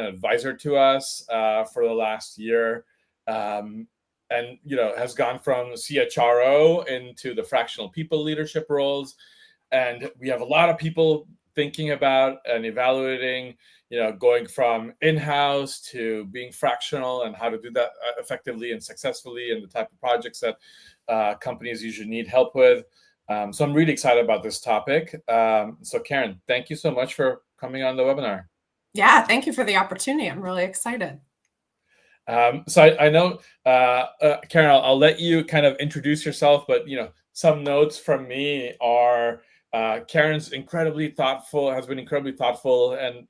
advisor to us for the last year. And has gone from CHRO into the fractional people leadership roles. And we have a lot of people thinking about and evaluating, going from in-house to being fractional and how to do that effectively and successfully, and the type of projects that companies usually need help with. So I'm really excited about this topic. So Karen, thank you so much for coming on the webinar. Yeah, thank you for the opportunity. I'm really excited. So I know, Karen, I'll let you kind of introduce yourself, but some notes from me are Karen's has been incredibly thoughtful, and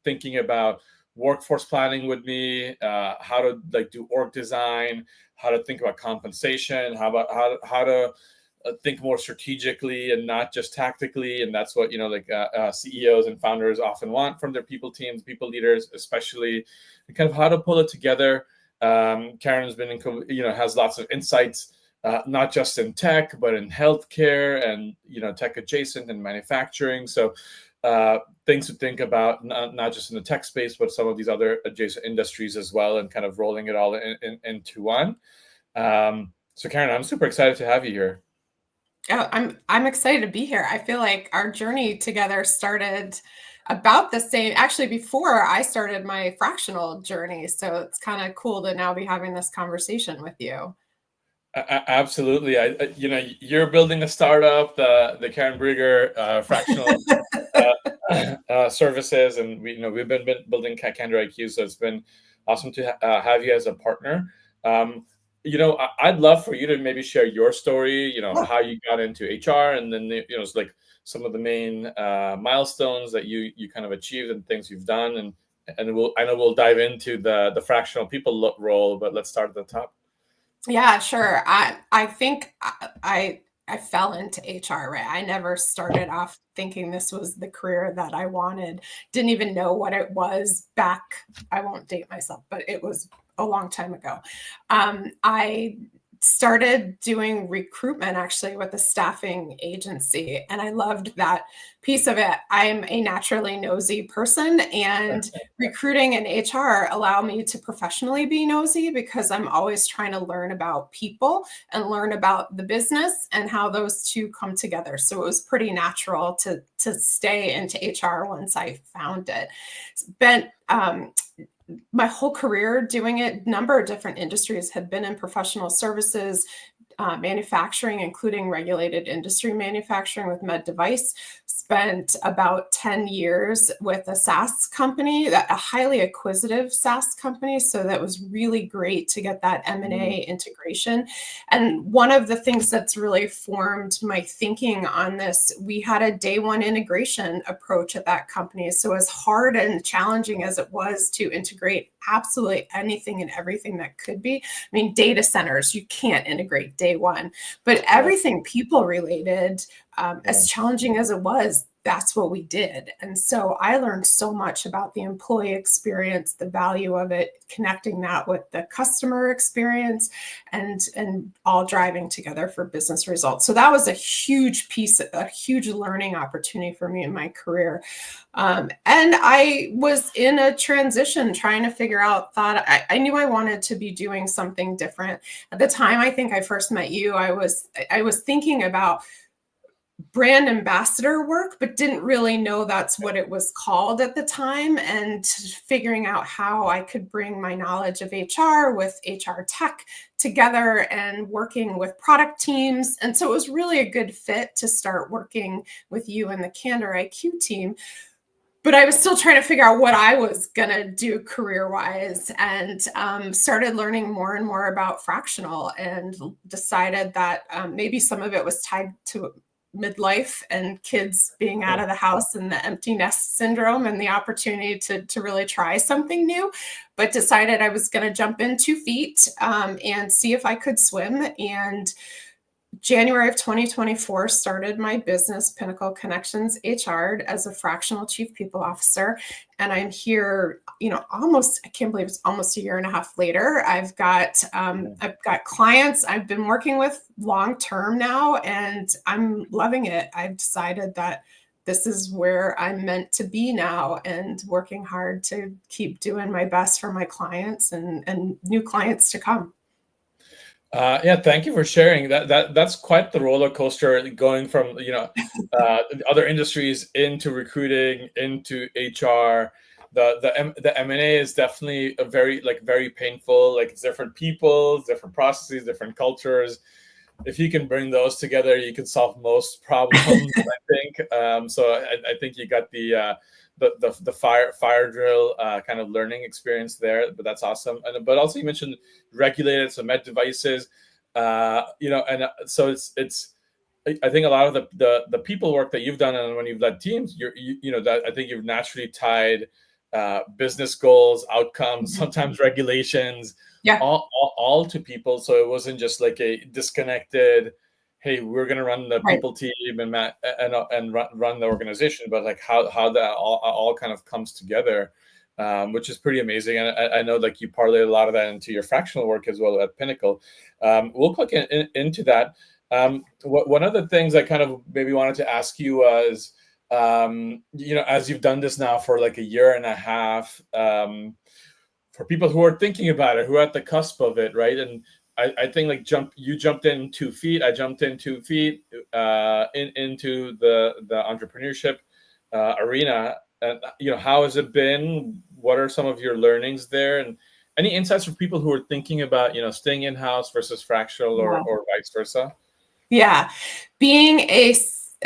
thinking about workforce planning with me, how to do org design, how to think about compensation, how to think more strategically and not just tactically. And that's what CEOs and founders often want from their people teams, people leaders, especially, and kind of how to pull it together. Karen's been has lots of insights, not just in tech, but in healthcare and tech adjacent and manufacturing. So things to think about, not just in the tech space, but some of these other adjacent industries as well, and kind of rolling it all into one. So Karen, I'm super excited to have you here. Oh, I'm excited to be here. I feel like our journey together started about the same, actually before I started my fractional journey. So it's kind of cool to now be having this conversation with you. Absolutely. You're building a startup, the Karen Brieger fractional services, and we've been building CandorIQ. So it's been awesome to have you as a partner. I'd love for you to maybe share your story, how you got into HR, and then, it's like some of the main milestones that you kind of achieved and things you've done. And I know we'll dive into the fractional people role, but let's start at the top. Yeah, sure. I think I fell into HR, right? I never started off thinking this was the career that I wanted. Didn't even know what it was back. I won't date myself, but it was a long time ago. I started doing recruitment actually with a staffing agency, and I loved that piece of it. I'm a naturally nosy person, and recruiting and HR allow me to professionally be nosy because I'm always trying to learn about people and learn about the business and how those two come together. So it was pretty natural to stay into HR once I found it. Spent my whole career doing it. Number of different industries, had been in professional services, manufacturing, including regulated industry manufacturing with med device. Spent about 10 years with a SaaS company, a highly acquisitive SaaS company. So that was really great to get that M&A integration. And one of the things that's really formed my thinking on this, we had a day one integration approach at that company. So as hard and challenging as it was to integrate absolutely anything and everything that could be, I mean, data centers, you can't integrate day one, but everything people related, as challenging as it was, that's what we did. And so I learned so much about the employee experience, the value of it, connecting that with the customer experience, and all driving together for business results. So that was a huge piece, a huge learning opportunity for me in my career. And I was in a transition trying to figure out, I knew I wanted to be doing something different. At the time, I think I first met you, I was thinking about brand ambassador work, but didn't really know that's what it was called at the time, and figuring out how I could bring my knowledge of HR with HR tech together and working with product teams. And so it was really a good fit to start working with you and the CandorIQ team. But I was still trying to figure out what I was going to do career-wise, and started learning more and more about fractional, and decided that maybe some of it was tied to midlife and kids being out of the house and the empty nest syndrome and the opportunity to really try something new, but decided I was going to jump in 2 feet and see if I could swim. And January of 2024 started my business, Pinnacle Connections HR, as a fractional chief people officer. And I'm here, almost, I can't believe it's almost a year and a half later. I've got clients I've been working with long-term now, and I'm loving it. I've decided that this is where I'm meant to be now, and working hard to keep doing my best for my clients and new clients to come. Yeah, thank you for sharing that. That's quite the roller coaster, going from other industries into recruiting, into HR. The M&A is definitely a very painful. Like, it's different people, different processes, different cultures. If you can bring those together, you can solve most problems. I think. So I think you got the fire drill kind of learning experience there, but that's awesome. But also, you mentioned regulated, so med devices, and so it's. I think a lot of the people work that you've done, and when you've led teams, that I think you've naturally tied business goals, outcomes, sometimes regulations, Yeah. all to people. So it wasn't just like a disconnected, hey, we're going to run the people team and run the organization, but like how that all kind of comes together, which is pretty amazing. And I know like you parlay a lot of that into your fractional work as well at Pinnacle. We'll click into that. One of the things I kind of maybe wanted to ask you was, as you've done this now for like a year and a half, for people who are thinking about it, who are at the cusp of it, right? And I think like you jumped in 2 feet, I jumped in 2 feet into the entrepreneurship arena. And how has it been? What are some of your learnings there? And any insights for people who are thinking about staying in-house versus fractional or vice versa? Yeah, being a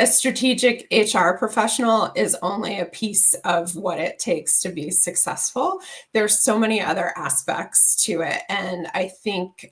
strategic HR professional is only a piece of what it takes to be successful. There's so many other aspects to it. And I think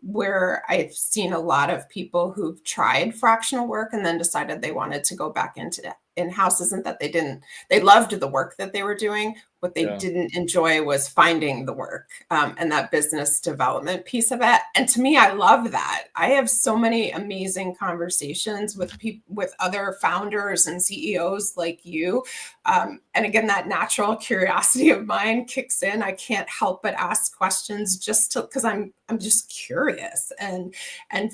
where I've seen a lot of people who've tried fractional work and then decided they wanted to go back into in-house isn't that they loved the work that they were doing. What they didn't enjoy was finding the work and that business development piece of it. And to me, I love that. I have so many amazing conversations with other founders and CEOs like you. And again, that natural curiosity of mine kicks in. I can't help but ask questions just because I'm just curious and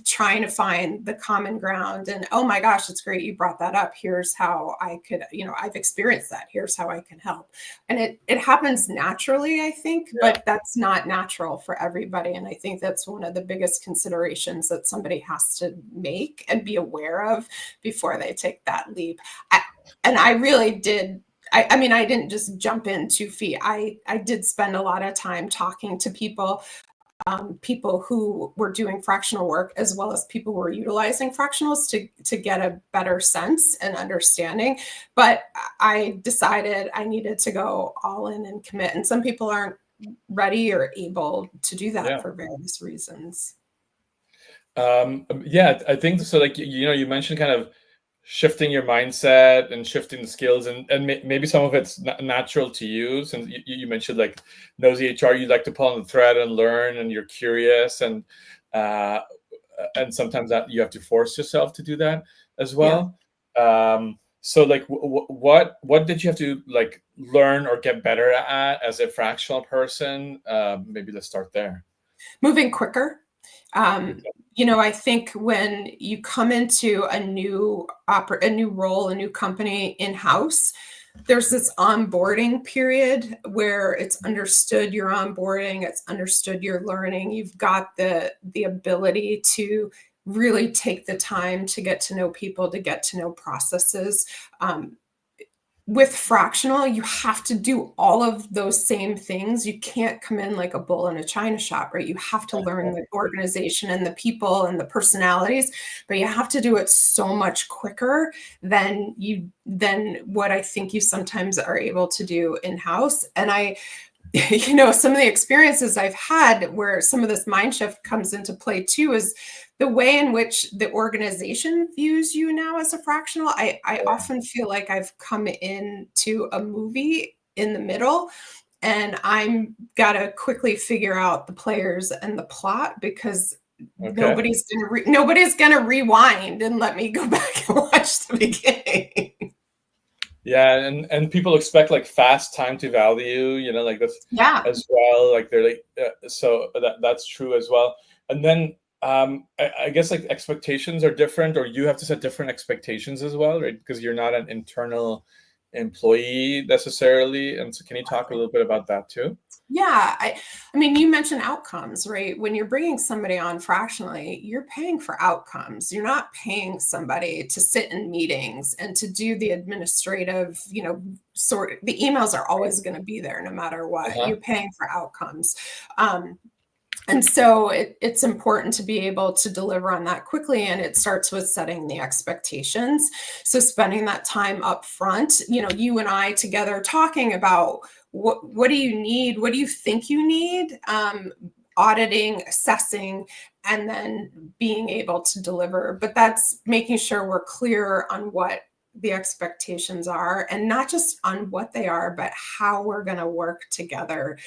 trying to find the common ground. And oh my gosh, it's great you brought that up. Here's how I could, I've experienced that. Here's how I can help. And it happens naturally, I think, but that's not natural for everybody. And I think that's one of the biggest considerations that somebody has to make and be aware of before they take that leap. I really did. I mean, I didn't just jump in 2 feet. I did spend a lot of time talking to people who were doing fractional work, as well as people who were utilizing fractionals to get a better sense and understanding. But I decided I needed to go all in and commit. And some people aren't ready or able to do that for various reasons. I think so. Like, you mentioned kind of shifting your mindset and shifting the skills, and maybe some of it's natural to you. Since you mentioned like nosy HR, you like to pull on the thread and learn, and you're curious, and sometimes that you have to force yourself to do that as well. So like, what did you have to like learn or get better at as a fractional person? Maybe let's start there. Moving quicker. I think when you come into a new role, a new company in-house, there's this onboarding period where it's understood you're onboarding, it's understood you're learning. You've got the ability to really take the time to get to know people, to get to know processes. With fractional, you have to do all of those same things. You can't come in like a bull in a china shop, right? You have to learn the organization and the people and the personalities, but you have to do it so much quicker than what I think you sometimes are able to do in-house. And some of the experiences I've had where some of this mind shift comes into play too is the way in which the organization views you now as a fractional. I often feel like I've come into a movie in the middle, and I'm got to quickly figure out the players and the plot because nobody's gonna rewind and let me go back and watch the beginning. Yeah, and people expect like fast time to value, like this as well. Like they're like, so that's true as well. And then I guess like expectations are different, or you have to set different expectations as well, right? Because you're not an internal employee necessarily. And so can you talk a little bit about that too? Yeah, I mean, you mentioned outcomes, right? When you're bringing somebody on fractionally, you're paying for outcomes. You're not paying somebody to sit in meetings and to do the administrative, sort. The emails are always going to be there no matter what. Uh-huh. You're paying for outcomes. And so it's important to be able to deliver on that quickly. And it starts with setting the expectations. So spending that time up front, you and I together talking about what do you need? What do you think you need? Auditing, assessing, and then being able to deliver. But that's making sure we're clear on what the expectations are, and not just on what they are, but how we're going to work together.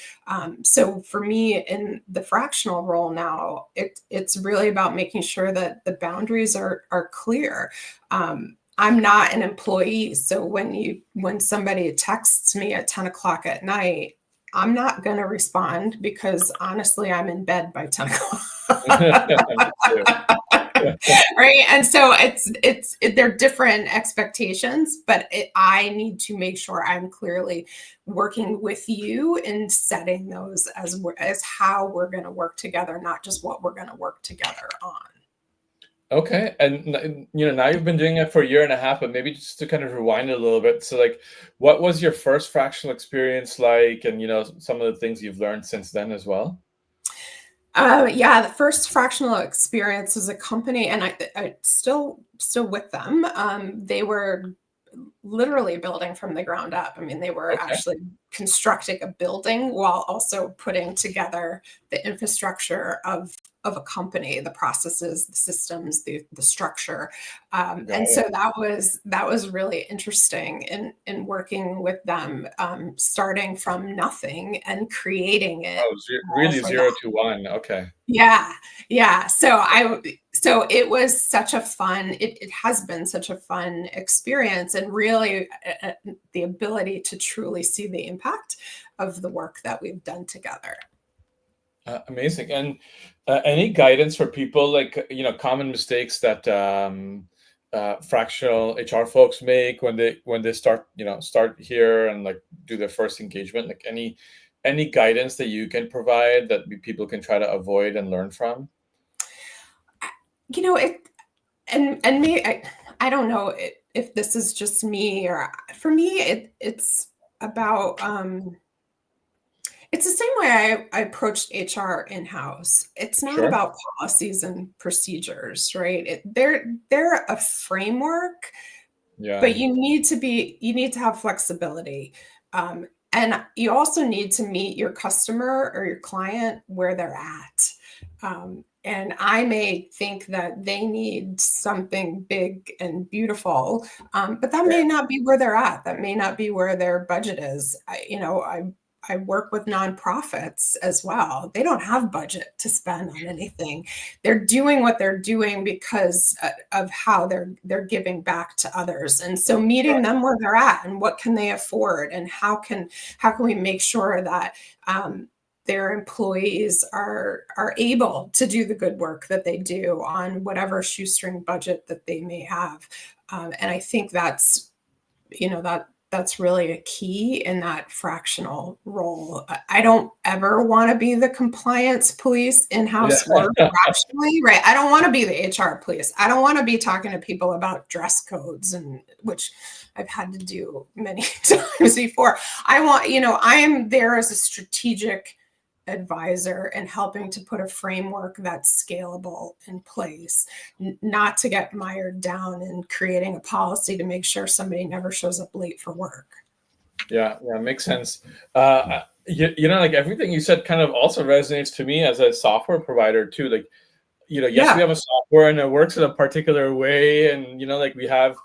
So for me in the fractional role now, it's really about making sure that the boundaries are clear. I'm not an employee. So when somebody texts me at 10 o'clock at night, I'm not going to respond, because honestly, I'm in bed by 10 o'clock. Right. And so they're different expectations, but I need to make sure I'm clearly working with you in setting those as how we're going to work together, not just what we're going to work together on. Okay. And now you've been doing it for a year and a half, but maybe just to kind of rewind a little bit. So like, what was your first fractional experience like? And, some of the things you've learned since then as well? Yeah, the first fractional experience was a company, and I still with them. They were literally building from the ground up. I mean, they were Okay. actually constructing a building while also putting together the infrastructure of a company, the processes, the systems, the structure. And so that was really interesting in working with them, starting from nothing and creating it. Oh, really 0 to 1. Okay. Yeah. So it was such a fun, it has been such a fun experience, and really the ability to truly see the impact of the work that we've done together. Amazing. And any guidance for people, like, common mistakes that fractional HR folks make when they start here and like do their first engagement? Like any guidance that you can provide that people can try to avoid and learn from? It and me, I don't know if this is just me, or for me it's about it's the same way I approached HR in-house. It's not Sure. about policies and procedures, right? They're a framework, Yeah. but you need to have flexibility. And you also need to meet your customer or your client where they're at. And I may think that they need something big and beautiful, but that may not be where they're at. That may not be where their budget is. I work with nonprofits as well. They don't have budget to spend on anything. They're doing what they're doing because of how they're giving back to others. And so meeting them where they're at and what can they afford, and how can we make sure that their employees are able to do the good work that they do on whatever shoestring budget that they may have. And I think that's really a key in that fractional role. I don't ever want to be the compliance police in-house or fractionally, right? I don't want to be the HR police. I don't want to be talking to people about dress codes, and which I've had to do many times before. I am there as a strategic advisor and helping to put a framework that's scalable in place, not to get mired down in creating a policy to make sure somebody never shows up late for work. Yeah, makes sense. Like everything you said kind of also resonates to me as a software provider too. Like, yes, we have a software and it works in a particular way, and like we have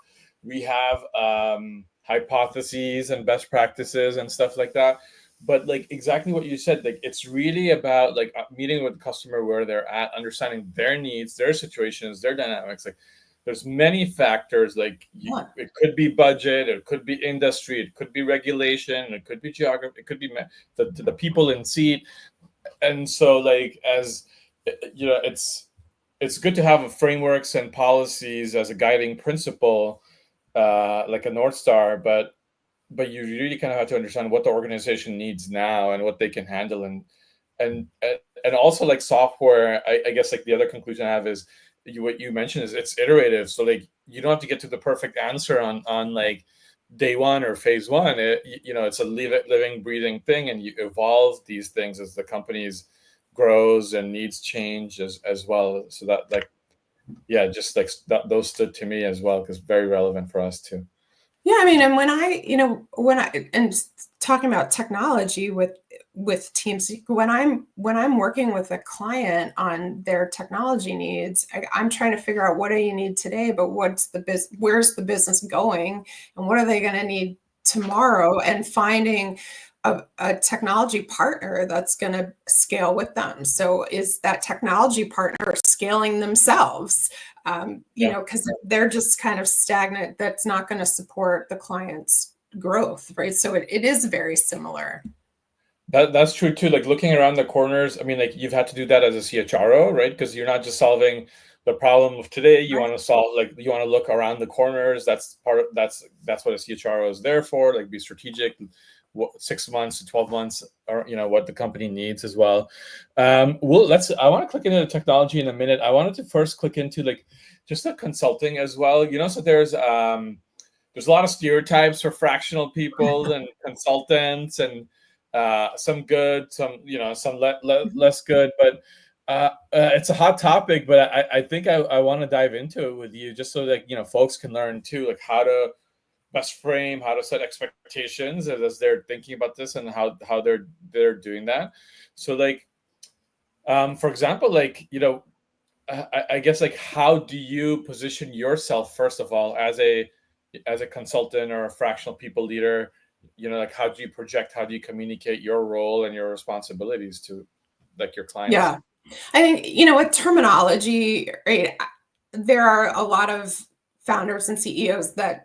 hypotheses and best practices and stuff like that. But like exactly what you said, like it's really about like meeting with the customer where they're at, understanding their needs, their situations, their dynamics. Like there's many factors. Like it could be budget, it could be industry, it could be regulation, it could be geography, it could be the people in seat. And so like as it's it's good to have frameworks and policies as a guiding principle, like a North Star, but you really kind of have to understand what the organization needs now and what they can handle, and and also like software. I guess like the other conclusion I have is what you mentioned is it's iterative. So like you don't have to get to the perfect answer on like day one or phase one. It's a living, breathing thing, and you evolve these things as the companies grows and needs change as well. So that like yeah, just like those stood to me as well because very relevant for us too. Yeah, I mean, and and talking about technology with teams, when I'm working with a client on their technology needs, I'm trying to figure out what do you need today, but where's the business going, and what are they going to need tomorrow, and finding a technology partner that's going to scale with them. So is that technology partner scaling themselves? Because they're just kind of stagnant. That's not going to support the client's growth, right? So it is very similar. That's true too. Like looking around the corners, I mean, like you've had to do that as a CHRO, right? Because you're not just solving the problem of today. You want to solve, like, you want to look around the corners. That's what a CHRO is there for. Like, be strategic, 6 months to 12 months, or what the company needs as well. I want to click into the technology in a minute. I wanted to first click into like just the consulting as well. So there's a lot of stereotypes for fractional people and consultants, and some good, some less good, but it's a hot topic. But I think I want to dive into it with you, just so that folks can learn too, like how to best frame, how to set expectations as they're thinking about this, and how they're doing that. So like, for example, like I guess like how do you position yourself first of all as a consultant or a fractional people leader? Like how do you project, how do you communicate your role and your responsibilities to like your clients? Yeah, I think with terminology, right? There are a lot of founders and CEOs that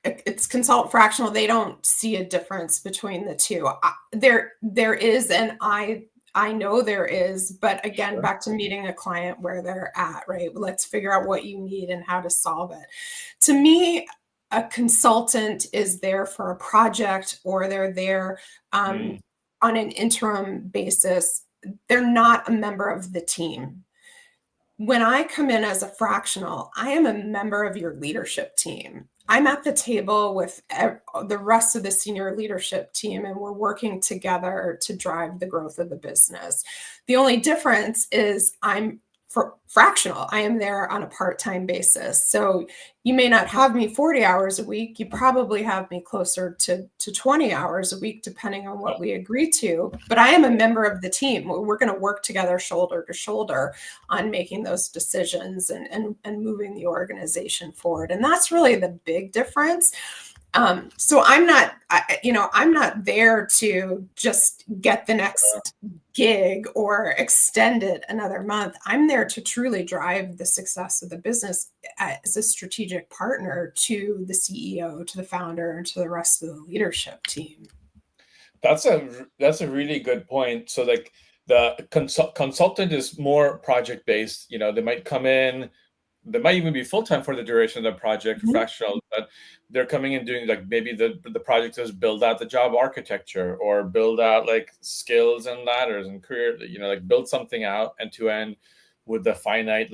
it's consult fractional. They don't see a difference between the two. There is, and I know there is, but again, Sure. back to meeting a client where they're at, right? Let's figure out what you need and how to solve it. To me, a consultant is there for a project, or they're there on an interim basis. They're not a member of the team. When I come in as a fractional, I am a member of your leadership team. I'm at the table with the rest of the senior leadership team, and we're working together to drive the growth of the business. The only difference is I'm fractional. I am there on a part-time basis. So you may not have me 40 hours a week. You probably have me closer to 20 hours a week, depending on what we agree to. But I am a member of the team. We're going to work together shoulder to shoulder on making those decisions and moving the organization forward. And that's really the big difference. So I'm not there to just get the next gig or extend it another month. I'm there to truly drive the success of the business as a strategic partner to the CEO, to the founder, and to the rest of the leadership team. That's a really good point. So like the consultant is more project based. They might come in, they might even be full-time for the duration of the project, fractional, but they're coming in doing like maybe the project is build out the job architecture, or build out like skills and ladders and career, like build something out end to end with the finite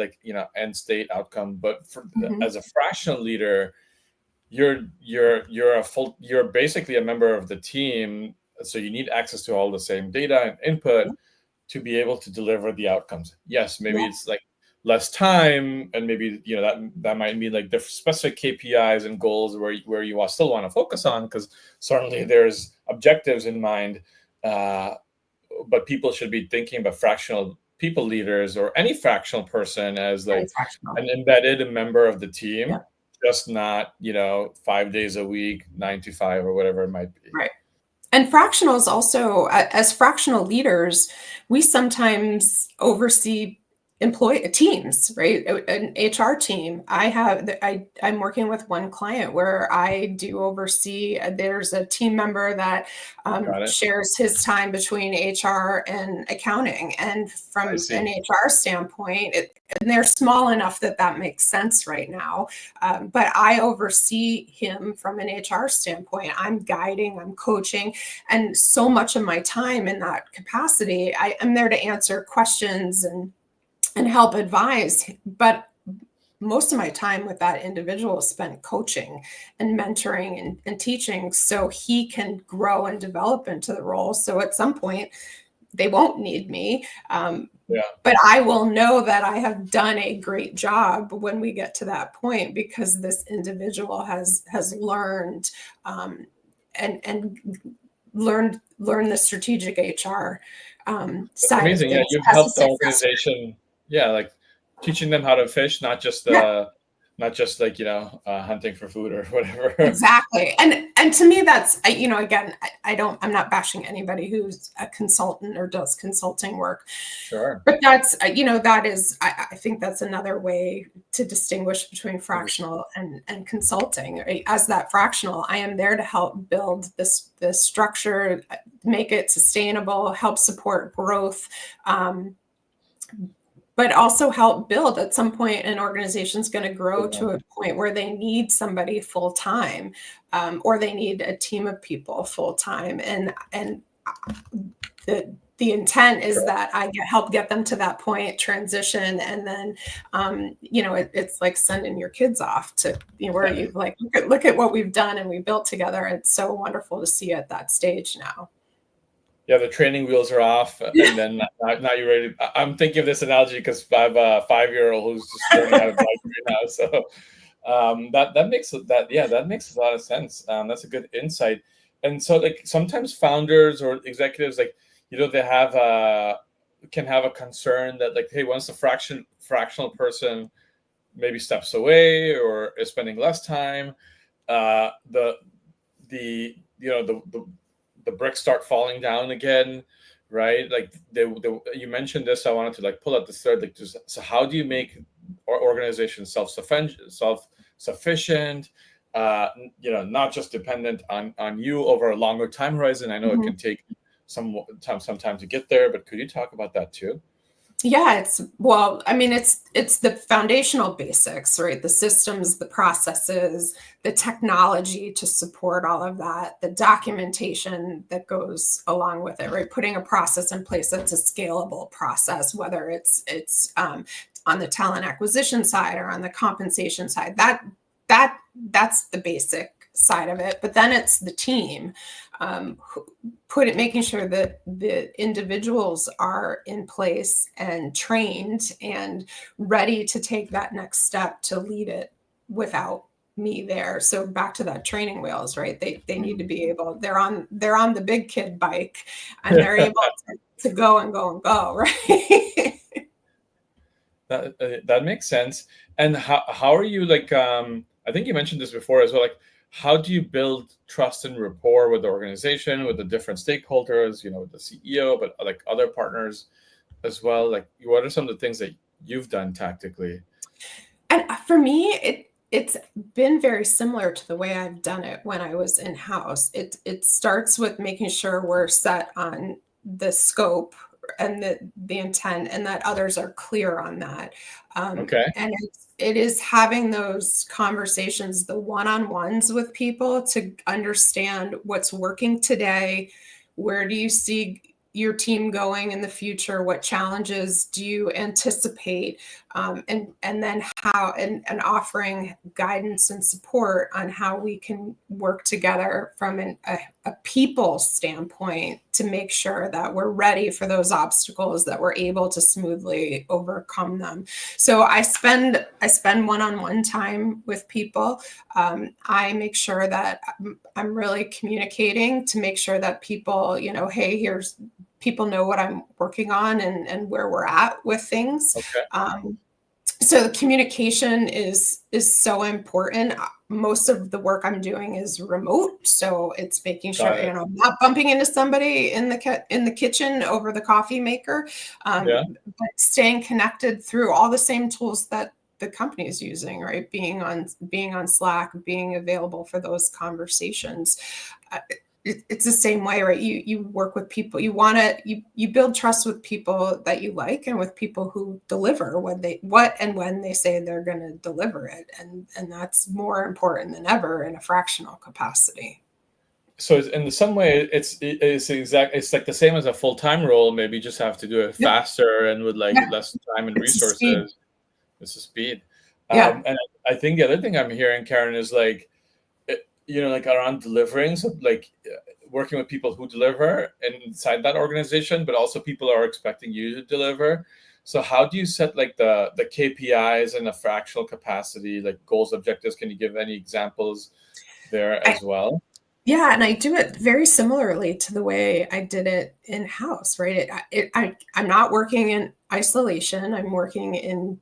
end state outcome. But as a fractional leader, you're basically a member of the team, so you need access to all the same data and input to be able to deliver the outcomes. Yes, maybe it's like less time, and maybe that might mean like different specific KPIs and goals where you still want to focus on, because certainly there's objectives in mind, but people should be thinking about fractional people leaders, or any fractional person, as like an embedded member of the team, just not 5 days a week, 9 to 5, or whatever it might be. Right. And fractionals also, as fractional leaders, we sometimes oversee employee teams, right? An HR team. I'm working with one client where I do oversee, there's a team member that shares his time between HR and accounting. And from an HR standpoint, and they're small enough that that makes sense right now. But I oversee him from an HR standpoint. I'm guiding, I'm coaching, and so much of my time in that capacity, I'm there to answer questions and help advise. But most of my time with that individual is spent coaching and mentoring and teaching so he can grow and develop into the role. So at some point, they won't need me. But I will know that I have done a great job when we get to that point, because this individual has learned and learned the strategic HR side. Amazing. Of things. You've helped the organization. Like teaching them how to fish, not just like, hunting for food or whatever. Exactly. And to me, that's, again, I'm not bashing anybody who's a consultant or does consulting work. Sure. But that's, that is, I think that's another way to distinguish between fractional and consulting. As that fractional, I am there to help build this structure, make it sustainable, help support growth, but also help build. At some point, an organization's going to grow to a point where they need somebody full time, or they need a team of people full time. And the intent is that I help get them to that point, transition, and then, it's like sending your kids off to where you like, look at what we've done and we built together. It's so wonderful to see at that stage now. Yeah, the training wheels are off, and then now you're ready. I'm thinking of this analogy because I have a 5-year-old who's just learning how to drive right now. So that makes a lot of sense. That's a good insight. And so, like, sometimes founders or executives, like, they can have a concern that, like, hey, once the fractional person maybe steps away or is spending less time, the bricks start falling down again, right? Like you mentioned this, I wanted to like pull out the third, like, so how do you make our organization self-sufficient, not just dependent on you over a longer time horizon? I know it can take some time to get there, but could you talk about that too? Yeah, it's the foundational basics, right? The systems, the processes, the technology to support all of that, the documentation that goes along with it, right? Putting a process in place that's a scalable process, whether it's on the talent acquisition side or on the compensation side. That's the basic side of it. But then it's the team, making sure that the individuals are in place and trained and ready to take that next step to lead it without me there. So back to that training wheels, right? They need to be able, they're on the big kid bike, and they're able to go and go and go, right? That makes sense. And how are you, like, I think you mentioned this before as well, like, how do you build trust and rapport with the organization, with the different stakeholders, with the CEO, but like other partners as well? Like, what are some of the things that you've done tactically? And for me, it's been very similar to the way I've done it when I was in-house. It starts with making sure we're set on the scope and the intent, and that others are clear on that. And it is having those conversations, the one-on-ones with people, to understand what's working today. Where do you see your team going in the future? What challenges do you anticipate? And then how, and offering guidance and support on how we can work together from a people standpoint to make sure that we're ready for those obstacles, that we're able to smoothly overcome them. So I spend one-on-one time with people. I make sure that I'm really communicating to make sure that people, hey, people know what I'm working on and where we're at with things. So the communication is so important. Most of the work I'm doing is remote, so it's making sure I'm not bumping into somebody in the kitchen over the coffee maker, but staying connected through all the same tools that the company is using, right? Being on Slack, being available for those conversations. It's the same way, right? You work with people. You build trust with people that you like, and with people who deliver when they say they're going to deliver it, and that's more important than ever in a fractional capacity. So in some way, it's like the same as a full-time role. Maybe you just have to do it faster and with less time and resources. It's the speed. And I think the other thing I'm hearing, Karen, is like around delivering, so working with people who deliver inside that organization, but also people are expecting you to deliver. So how do you set the KPIs in a fractional capacity, like goals, objectives? Can you give any examples there as well? Yeah, and I do it very similarly to the way I did it in-house, right? I'm not working in isolation. I'm working in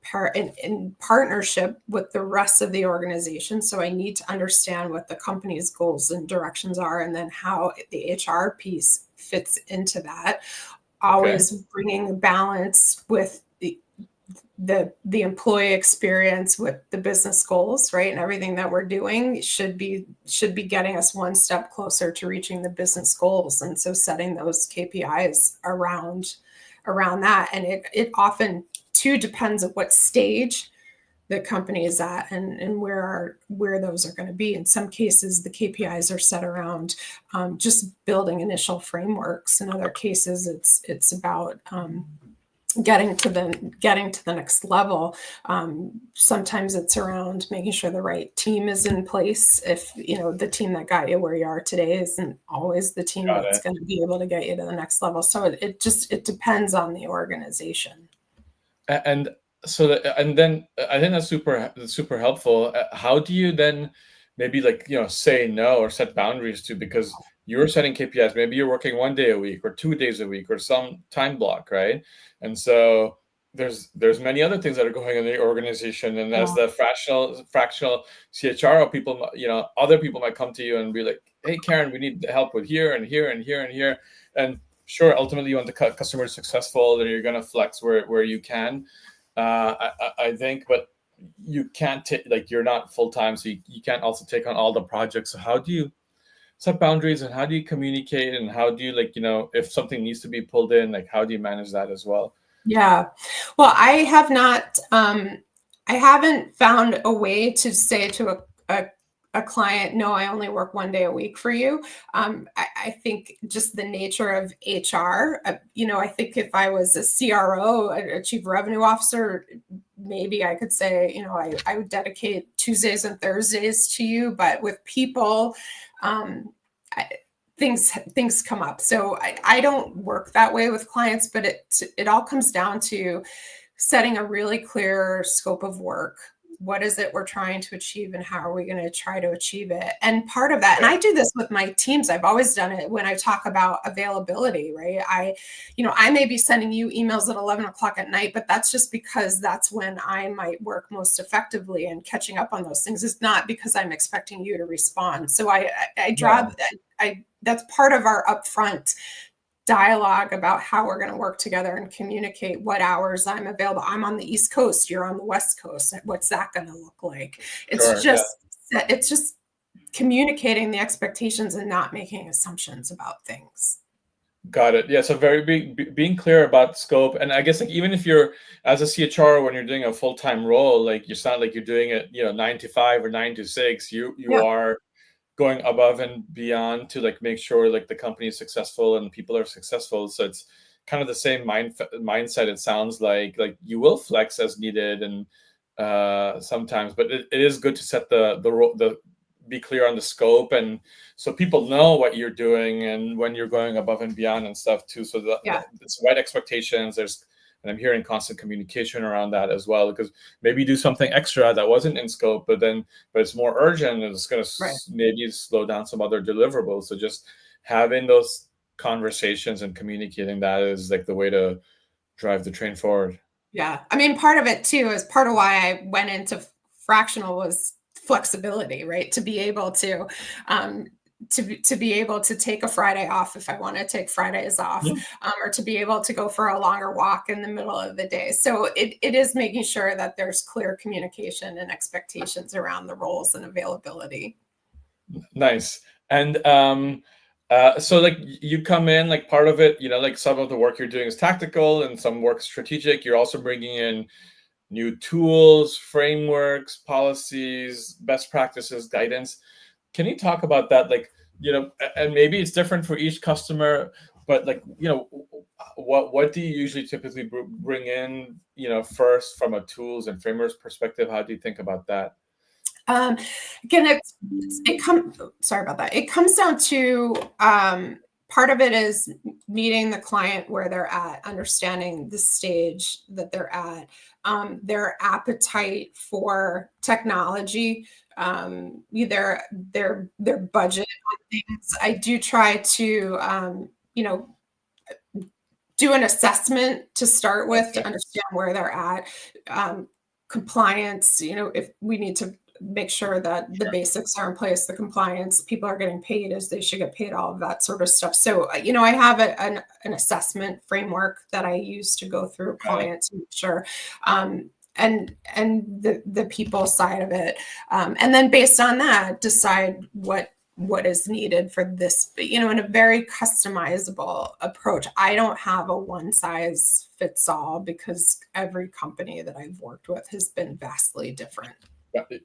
partnership with the rest of the organization. So I need to understand what the company's goals and directions are, and then how the HR piece fits into that. Always bringing balance with the employee experience with the business goals, right? And everything that we're doing should be getting us one step closer to reaching the business goals. And so setting those KPIs around that. And it often too depends on what stage the company is at and where those are going to be. In some cases, the KPIs are set around just building initial frameworks. In other cases, it's about getting to the next level. Sometimes it's around making sure the right team is in place. If the team that got you where you are today isn't always the team that's going to be able to get you to the next level. So it depends on the organization. And then I think that's super helpful. How do you then maybe say no or set boundaries to, because you're setting KPIs, maybe you're working 1 day a week or 2 days a week or some time block, right? And so there's many other things that are going on in the organization. And as the fractional CHRO, people, other people might come to you and be like, hey, Karen, we need help with here and here and here and here. And sure, ultimately you want the customer successful, and you're going to flex where you can. I think, but you can't you're not full time, so you can't also take on all the projects. So how do you set boundaries, and how do you communicate, and how do you if something needs to be pulled in, how do you manage that as well? Yeah, well, I haven't found a way to say to a client, no, I only work 1 day a week for you. I think just the nature of HR, I think if I was a CRO, a chief revenue officer, maybe I could say, I would dedicate Tuesdays and Thursdays to you, but with people, things come up. So I don't work that way with clients, but it all comes down to setting a really clear scope of work. What is it we're trying to achieve, and how are we going to try to achieve it? And part of that, and I do this with my teams, I've always done it when I talk about availability, right? I may be sending you emails at 11 o'clock at night, but that's just because that's when I might work most effectively, and catching up on those things is not because I'm expecting you to respond. So that's part of our upfront dialogue about how we're going to work together and communicate what hours I'm available. I'm on the East Coast, you're on the West Coast. What's that going to look like? It's just communicating the expectations and not making assumptions about things. Got it. Yeah. So being clear about scope. And I guess even if you're as a CHR, when you're doing a full-time role, it's not like you're doing it, 9 to 5 or 9 to 6, you are going above and beyond to make sure the company is successful and people are successful. So it's kind of the same mindset. It sounds like you will flex as needed, and sometimes, but it is good to set the be clear on the scope, and so people know what you're doing and when you're going above and beyond and stuff too. So it's right expectations. And I'm hearing constant communication around that as well, because maybe you do something extra that wasn't in scope, but it's more urgent, and it's going to maybe slow down some other deliverables. So just having those conversations and communicating that is the way to drive the train forward. Yeah. I mean, part of it too is part of why I went into fractional was flexibility, right? To be able to be able to take a Friday off if I want to take Fridays off, Yeah. or to be able to go for a longer walk in the middle of the day. So it is making sure that there's clear communication and expectations around the roles and availability. Nice. And so like you come in, like part of it, like some of the work you're doing is tactical and some work strategic. You're also bringing in new tools, frameworks, policies, best practices, guidance. Can you talk about that? Like, and maybe it's different for each customer, but like, what do you usually typically bring in, first from a tools and frameworks perspective? How do you think about that? Again, sorry about that. It comes down to part of it is meeting the client where they're at, understanding the stage that they're at, their appetite for technology, their budget on things. I do try to do an assessment to start with to understand where they're at. Compliance, if we need to make sure that the basics are in place, the compliance, people are getting paid as they should get paid, all of that sort of stuff. So, I have an assessment framework that I use to go through clients to make sure, and the people side of it. And then based on that, decide what is needed for this, in a very customizable approach. I don't have a one size fits all because every company that I've worked with has been vastly different.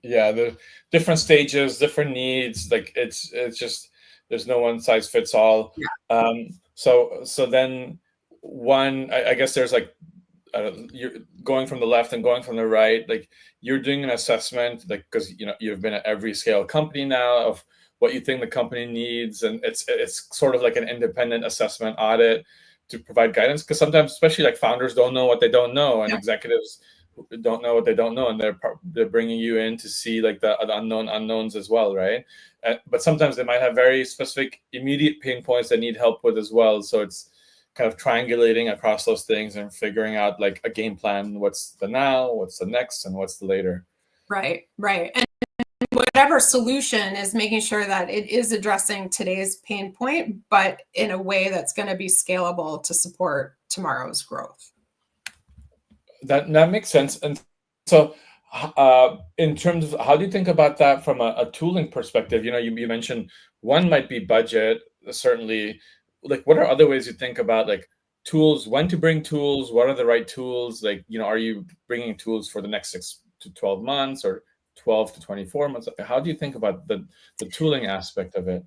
Yeah, the different stages, different needs. Like it's just there's no one size fits all. Yeah. So then I guess there's like you're going from the left and going from the right. Like you're doing an assessment, like because you've been at every scale company now of what you think the company needs, and it's sort of like an independent assessment audit to provide guidance. Because sometimes, especially like founders, don't know what they don't know, and executives don't know what they don't know, and they're bringing you in to see like the unknown unknowns as well, right? But sometimes they might have very specific immediate pain points they need help with as well. So it's kind of triangulating across those things and figuring out like a game plan. What's the now, what's the next, and what's the later. Right. And whatever solution is making sure that it is addressing today's pain point, but in a way that's going to be scalable to support tomorrow's growth. That makes sense. And so in terms of how do you think about that from a tooling perspective? You mentioned one might be budget, certainly. Like what are other ways you think about like tools, when to bring tools, what are the right tools? Like, are you bringing tools for the next 6 to 12 months or 12 to 24 months? How do you think about the tooling aspect of it?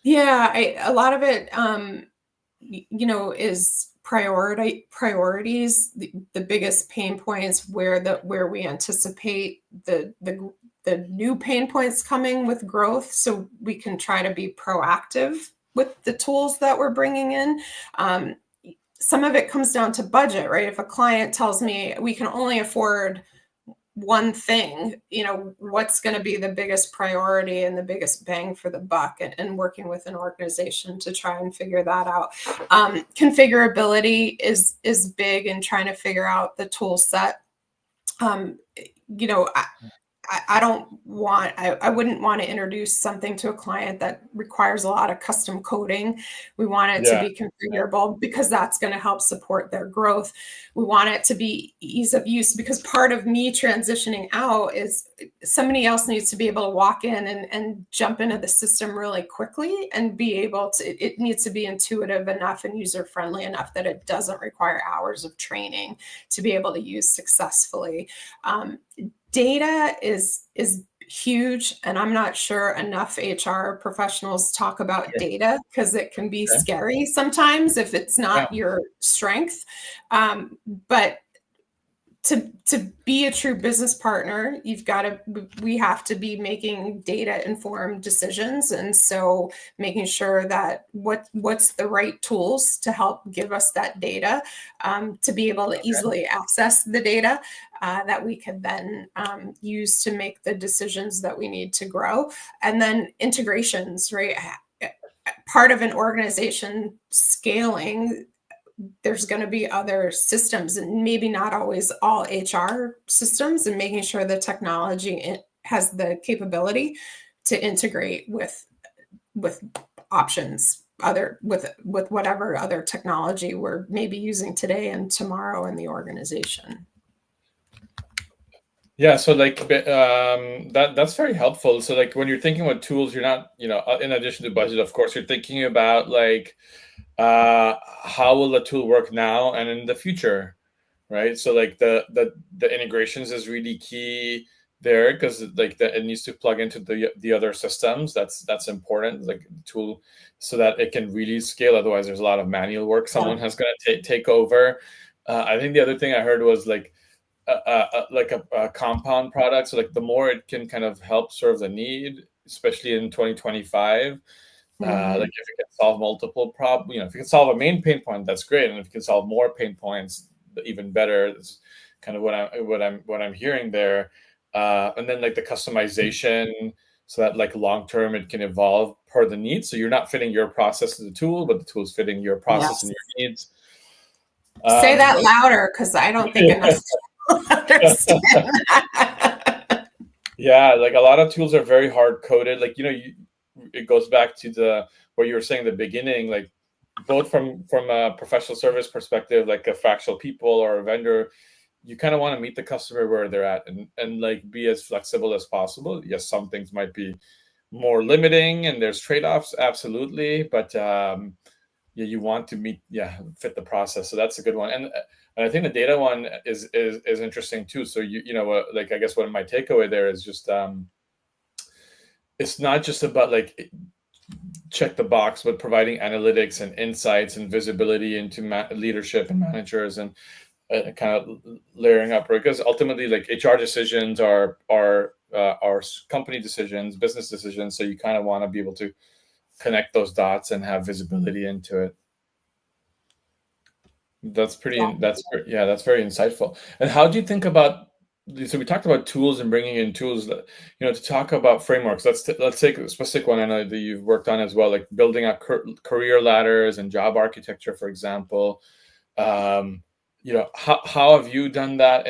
Yeah, a lot of it, is priorities, the biggest pain points where we anticipate the new pain points coming with growth, so we can try to be proactive with the tools that we're bringing in. Some of it comes down to budget, right? If a client tells me we can only afford one thing, what's going to be the biggest priority and the biggest bang for the buck, and working with an organization to try and figure that out. Configurability is big in trying to figure out the tool set. I wouldn't want to introduce something to a client that requires a lot of custom coding. We want it to be configurable because that's going to help support their growth. We want it to be ease of use because part of me transitioning out is somebody else needs to be able to walk in and jump into the system really quickly and be able to, it needs to be intuitive enough and user-friendly enough that it doesn't require hours of training to be able to use successfully. Data is huge, and I'm not sure enough HR professionals talk about data because it can be scary sometimes if it's not your strength. But to be a true business partner, we have to be making data informed decisions. And so making sure that what's the right tools to help give us that data, to be able to easily access the data that we can then use to make the decisions that we need to grow. And then integrations, right? Part of an organization scaling, there's going to be other systems, and maybe not always all HR systems, and making sure the technology has the capability to integrate with options with whatever other technology we're maybe using today and tomorrow in the organization. Yeah, so like that's very helpful. So like when you're thinking about tools, you're not, in addition to budget, of course, you're thinking about like how will the tool work now and in the future, right? So like the integrations is really key there, because like it needs to plug into the other systems. That's important, like the tool, so that it can really scale. Otherwise, there's a lot of manual work someone has going to take over. I think the other thing I heard was like a compound product. So like the more it can kind of help serve the need, especially in 2025. Like if it can solve multiple problems, if you can solve a main pain point, that's great. And if you can solve more pain points, even better. That's kind of what I'm hearing there. And then like the customization, so that like long term it can evolve per the needs. So you're not fitting your process to the tool, but the tool is fitting your process and your needs. Say that louder, because I don't think enough people understand that. Yeah, like a lot of tools are very hard coded. Like, it goes back to what you were saying in the beginning, like both from a professional service perspective, like a fractional people or a vendor, you kind of want to meet the customer where they're at and like be as flexible as possible. Yes, some things might be more limiting and there's trade-offs, absolutely, but you want to fit the process. So that's a good one. And I think the data one is interesting too. So like I guess what my takeaway there is just it's not just about like check the box, but providing analytics and insights and visibility into leadership and managers, and kind of layering up, right? Because ultimately, like HR decisions are company decisions, business decisions. So you kind of want to be able to connect those dots and have visibility into it. That's very insightful. And how do you think about? So we talked about tools and bringing in tools that, to talk about frameworks. Let's take a specific one I know that you've worked on as well, like building up career ladders and job architecture, for example. How have you done that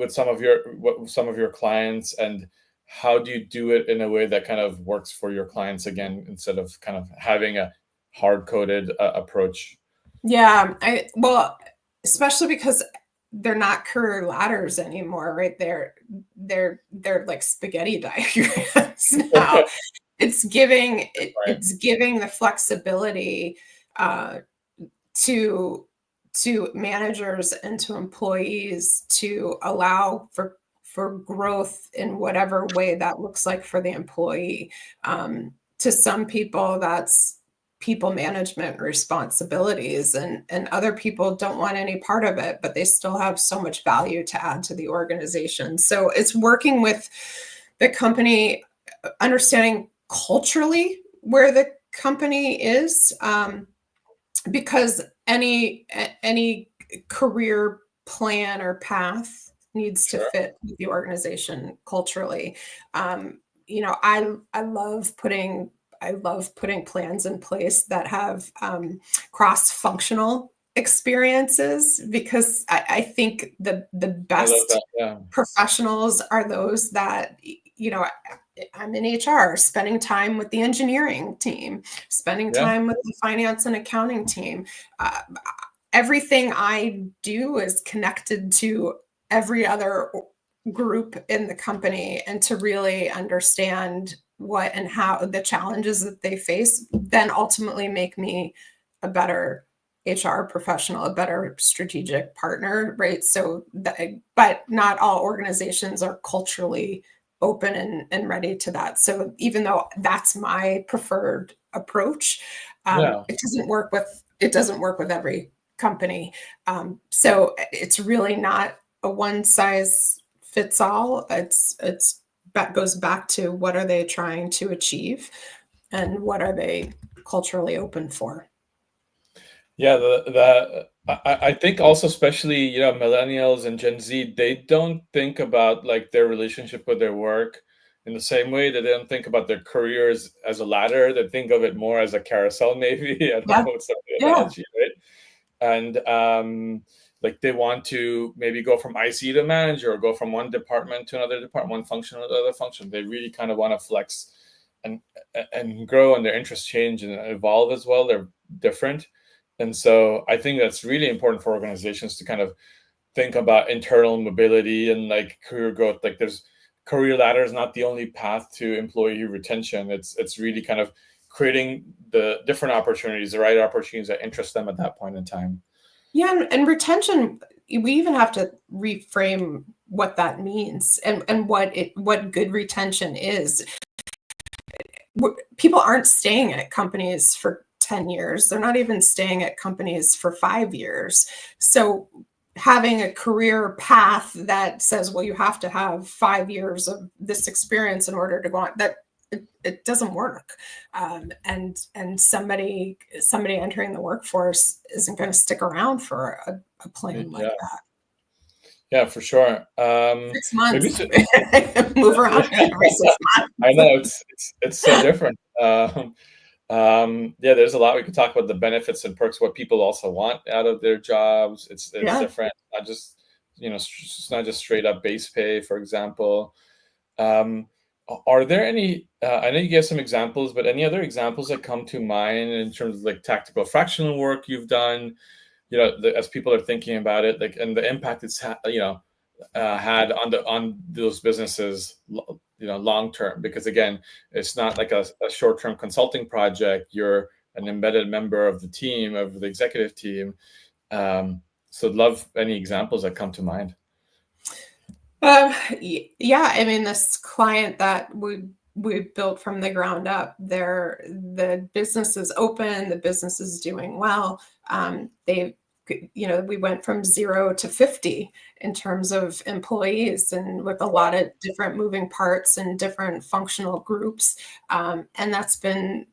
with some of your clients, and how do you do it in a way that kind of works for your clients again, instead of kind of having a hard-coded approach? Yeah, well, especially because they're not career ladders anymore, right? They're like spaghetti diagrams now. It's giving the flexibility to managers and to employees to allow for growth in whatever way that looks like for the employee. To some people, that's people management responsibilities, and other people don't want any part of it, but they still have so much value to add to the organization. So it's working with the company, understanding culturally where the company is, because any career plan or path needs to fit with the organization culturally. I love putting plans in place that have cross-functional experiences, because I think the best professionals are those that, I'm in HR, spending time with the engineering team, spending time with the finance and accounting team. Everything I do is connected to every other group in the company, and to really understand what and how the challenges that they face then ultimately make me a better HR professional, a better strategic partner, right? So, but not all organizations are culturally open and ready to that. So even though that's my preferred approach, it doesn't work with every company. So it's really not a one size fits all. That goes back to what are they trying to achieve and what are they culturally open for. Yeah, I think also, especially millennials and Gen Z, they don't think about like their relationship with their work in the same way that they don't think about their careers as a ladder. They think of it more as a carousel, maybe. I don't know what's the analogy, right? And like they want to maybe go from IC to manager, or go from one department to another department, one function to another function. They really kind of want to flex and grow, and their interests change and evolve as well. They're different. And so I think that's really important for organizations to kind of think about internal mobility and like career growth. Like there's career ladder is not the only path to employee retention. It's really kind of creating the different opportunities, the right opportunities that interest them at that point in time. Yeah, and retention, we even have to reframe what that means and what good retention is. People aren't staying at companies for 10 years. They're not even staying at companies for 5 years. So having a career path that says, well, you have to have 5 years of this experience in order to go on, that it doesn't work. And somebody entering the workforce isn't going to stick around for a plan like that. Yeah, for sure. 6 months. Move around every 6 months. I know it's so different. Yeah, there's a lot we could talk about, the benefits and perks, what people also want out of their jobs. It's different. Not just, it's not just straight up base pay, for example. Are there any, I know you gave some examples, but any other examples that come to mind in terms of like tactical fractional work you've done, as people are thinking about it, like, and the impact it's had on those businesses, long term? Because again, it's not like a short-term consulting project. You're an embedded member of the team, of the executive team. So I'd love any examples that come to mind. Yeah, I mean, this client that we built from the ground up, the business is open, the business is doing well. We went from 0 to 50 in terms of employees, and with a lot of different moving parts and different functional groups. And that's been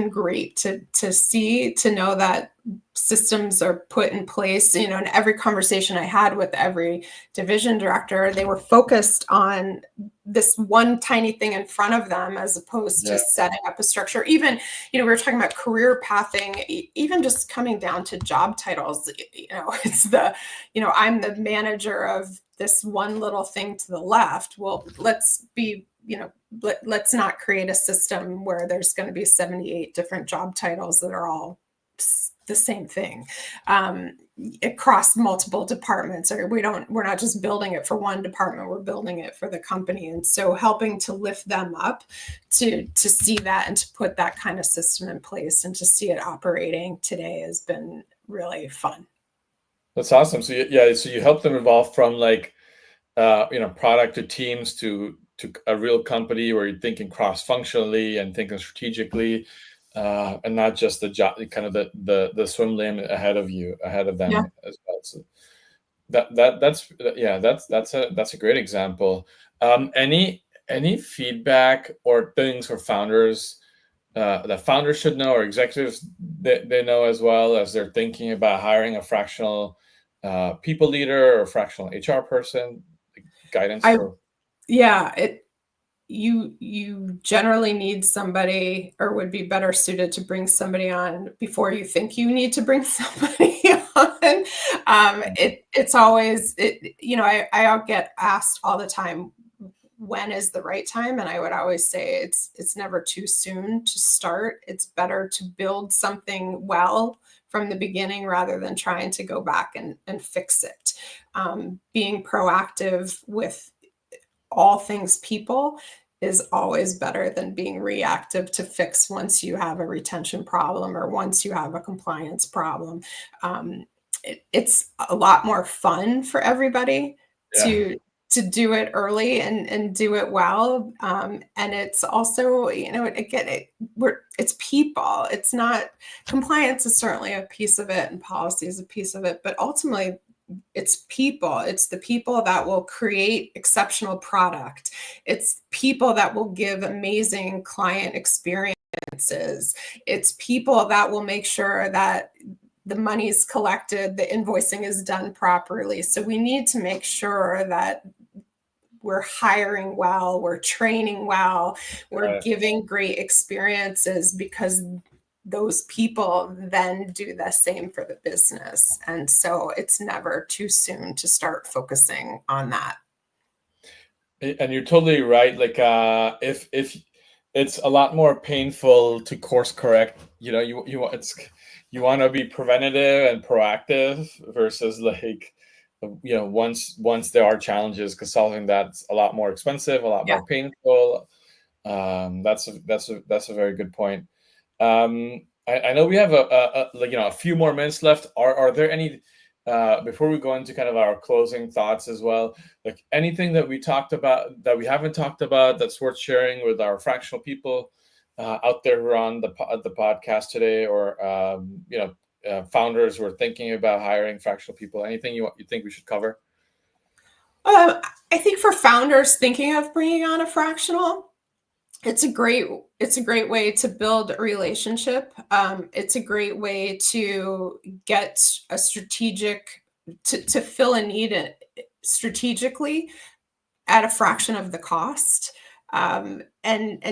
great to see, to know that systems are put in place. In every conversation I had with every division director, they were focused on this one tiny thing in front of them, as opposed to setting up a structure. Even, we were talking about career pathing, even just coming down to job titles. It's I'm the manager of this one little thing to the left. Well, let's not create a system where there's going to be 78 different job titles that are all the same thing across multiple departments. Or we're not just building it for one department, we're building it for the company. And so helping to lift them up to see that, and to put that kind of system in place, and to see it operating today has been really fun. That's awesome. So you help them evolve from like product to teams to a real company where you're thinking cross-functionally and thinking strategically, and not just the job, kind of the swim lane ahead of them as well. So that's a great example. Any feedback or things for founders that founders should know, or executives they know as well, as they're thinking about hiring a fractional people leader or fractional HR person? Guidance you generally need somebody, or would be better suited to bring somebody on before you think you need to bring somebody on. It's always, I get asked all the time, when is the right time? And I would always say it's never too soon to start. It's better to build something well from the beginning, rather than trying to go back and fix it. Being proactive with all things people is always better than being reactive to fix once you have a retention problem, or once you have a compliance problem. It's a lot more fun for everybody to do it early and do it well. And it's also, again, it's people. It's not, compliance is certainly a piece of it, and policy is a piece of it, but ultimately it's people. It's the people that will create exceptional product. It's people that will give amazing client experiences. It's people that will make sure that the money's collected, the invoicing is done properly. So we need to make sure that we're hiring well, we're training well, we're Right. giving great experiences, because those people then do the same for the business. And so it's never too soon to start focusing on that. And you're totally right. Like, if it's a lot more painful to course correct, you want to be preventative and proactive versus like, once there are challenges, because solving that's a lot more expensive, a lot Yeah. more painful. That's a very good point. I know we have a few more minutes left. Are there any before we go into kind of our closing thoughts as well, like anything that we talked about that we haven't talked about that's worth sharing with our fractional people out there who are on the podcast today, or founders who are thinking about hiring fractional people? Anything you think we should cover? I think for founders thinking of bringing on a fractional, it's a great way to build a relationship. It's a great way to get a strategic to fill a need strategically at a fraction of the cost, and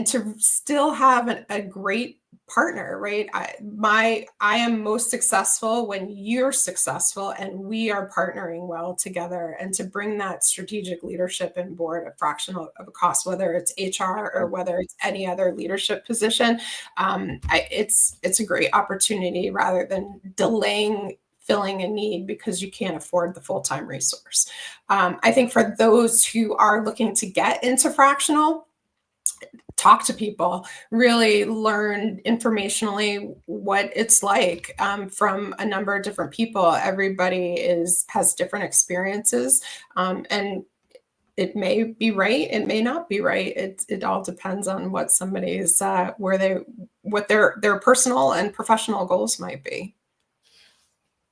to still have a great partner, right? I am most successful when you're successful and we are partnering well together, and to bring that strategic leadership and board a fraction of a cost, whether it's HR or whether it's any other leadership position. It's a great opportunity rather than delaying filling a need because you can't afford the full-time resource. I think for those who are looking to get into fractional, talk to people, really learn informationally what it's like, from a number of different people. Everybody has different experiences, and it may be right, it may not be right. It all depends on what somebody's what their personal and professional goals might be.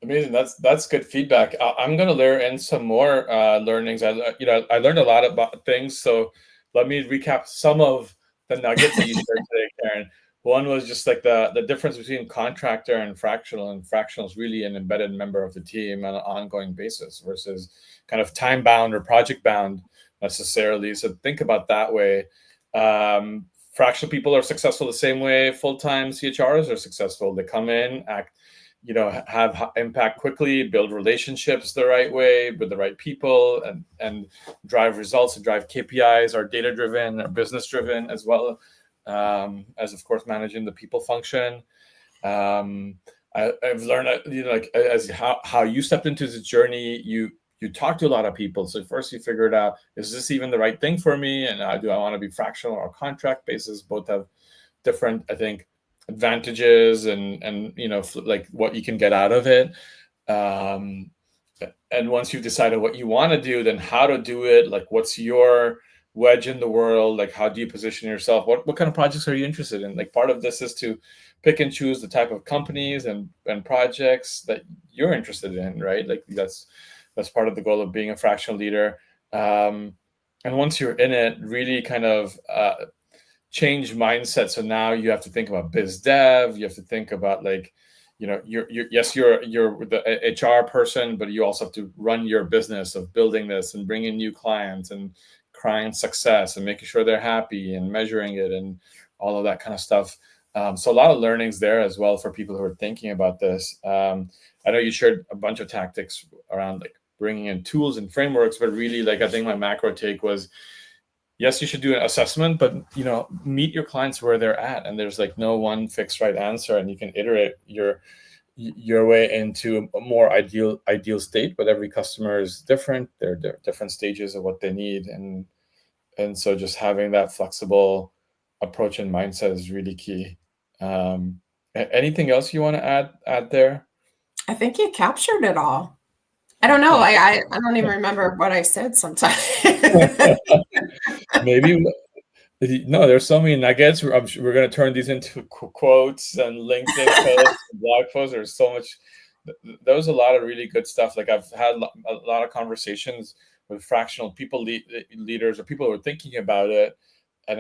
Amazing. That's good feedback. I'm going to layer in some more learnings. I learned a lot about things. So let me recap some of the nuggets that you shared today, Karen. One was just like the difference between contractor and fractional. And fractional is really an embedded member of the team on an ongoing basis versus kind of time bound or project bound necessarily. So think about that way. Fractional people are successful the same way full-time CHRs are successful. They come in, act, have impact quickly, build relationships the right way with the right people, and drive results and drive KPIs, are data driven, are business driven, as well as of course managing the people function. I've learned like as how you stepped into the journey, you talk to a lot of people. So first you figured out, is this even the right thing for me? And do I want to be fractional or contract basis? Both have different, I think, advantages and like what you can get out of it. And once you've decided what you want to do, then how to do it, like what's your wedge in the world, like how do you position yourself, what kind of projects are you interested in? Like part of this is to pick and choose the type of companies and projects that you're interested in, right? Like that's part of the goal of being a fractional leader. And once you're in it, really kind of change mindset. So now you have to think about biz dev. You have to think about like, you're the HR person, but you also have to run your business of building this and bringing new clients and client success and making sure they're happy and measuring it and all of that kind of stuff. So a lot of learnings there as well for people who are thinking about this. I know you shared a bunch of tactics around like bringing in tools and frameworks, but really like I think my macro take was, yes, you should do an assessment, but meet your clients where they're at, and there's like no one fixed right answer, and you can iterate your way into a more ideal state. But every customer is different; they're different stages of what they need, and so just having that flexible approach and mindset is really key. Anything else you want to add there? I think you captured it all. I don't know. I don't even remember what I said sometimes. Maybe. No, there's so many nuggets. We're going to turn these into quotes and LinkedIn posts, and blog posts. There's so much. There was a lot of really good stuff. Like I've had a lot of conversations with fractional people, leaders, or people who are thinking about it, and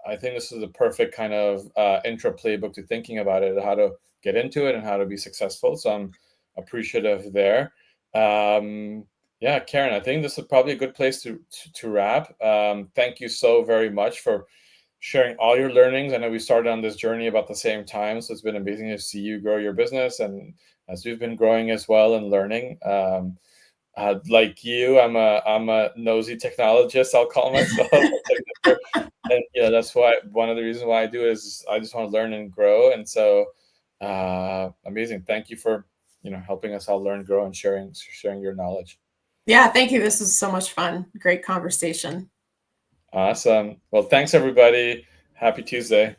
I think this is the perfect kind of intro playbook to thinking about it, how to get into it and how to be successful. So I'm appreciative there. Yeah, Karen, I think this is probably a good place to wrap. Thank you so very much for sharing all your learnings. I know we started on this journey about the same time, so it's been amazing to see you grow your business, and as we've been growing as well and learning. Like you, I'm a nosy technologist, I'll call myself. And that's why one of the reasons why I do is I just want to learn and grow. And so amazing. Thank you for helping us all learn, grow, and sharing your knowledge. Yeah, thank you. This was so much fun. Great conversation. Awesome. Well, thanks everybody. Happy Tuesday.